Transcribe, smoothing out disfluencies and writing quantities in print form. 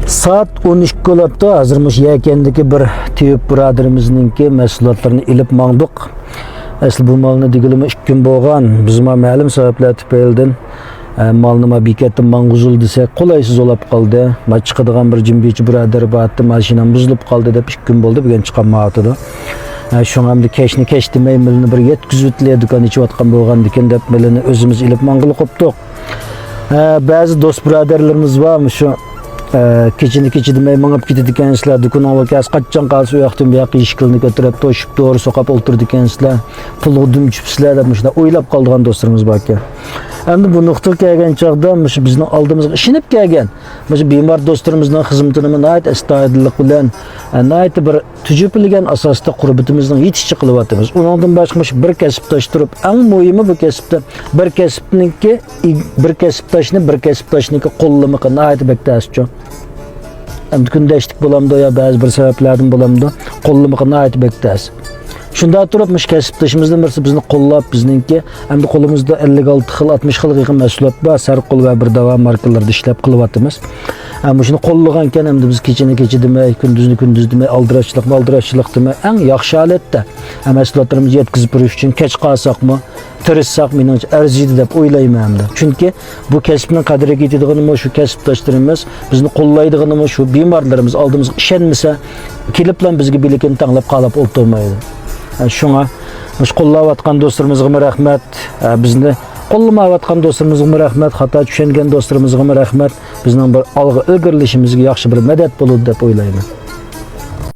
Saat 12 bo'libdi. Hozirmish Yakendagi bir tiyip birodarimizningki mahsulotlarini ilib mangdiq. Asli bu malni digilimi 2 kun bo'lgan. Biz ma'lum sabablar tufaylidan malni bekatda mang'uzul desak qolaysiz bo'lib qoldi. Ma chiqadigan bir jimbichi birodar bordi, mashinam buzilib qoldi deb 2 kun bo'ldi, bugun chiqolmayapti. Şoňa hamda keşni keş demey milini bir yetkizütle dükkan içiyotgan bolgan diken dep milini özümüz ilip mangılı koptuk. Bazı dost birodarlarımız var mı şu keçi demey mangıp gidi dikensizler dükkan alakası kaçcan kalsı uyaktın bir yakı işkilini götürüp toşup doğru sokap oltur dikensizler pulu dümçüpsizler demişler oylap kaldıgan dostlarımız bak ya. Endi bu nokta kelgen çağda bizni aldığımız işinip kelgen. Bemar dostlarımızdan hizmetini nayet estağfurullah bilen nayet bir tücüpilgen asasda qurbitimizden yetişçi kılıvatımız. Ondan başka bir kesiptaştırıp en muhimi bu kesipte bir kesiptaşını bir kesiptaşniki qollamakı nayet bektaşçı. Endi gündeşlik bulamda ya bazı bir sebeplerden bulamda qollamakı nayet bektaş. Şunda turupmuş kesiptaşımızdan birisi bizni qollab bizninki endi qo'limizda 56 xil 60 xilga yaqin mahsulot bor, sarqul va bir davo markalarida ishlab qilyapmiz. Ama shuni qo'llagankan endi biz kechini demay, kunduzni demay, aldirashchilik demay eng yaxshi holatda mahsulotlarimizni yetkazib berish uchun kech qolsaqmi, tirishsak menimcha arziydi deb o'ylayman. Chunki bu kasbning qadriga yetadiganimi shu kasbdoshlarimiz, bizni qo'llaydiganimi shu bemorlarimiz oldimizga ishonmasa, kelib bilan bizga bilekin tanglab qolib o'tirmaydi. Şuna qo'llayotgan do'stlarimizga rahmat, bizni qo'llamayotgan do'stlarimizga rahmat, xato tushungan do'stlarimizga rahmat. Bizning bir olg'a ilgarilishimizga yaxshi bir madad bo'ladi deb o'ylayman.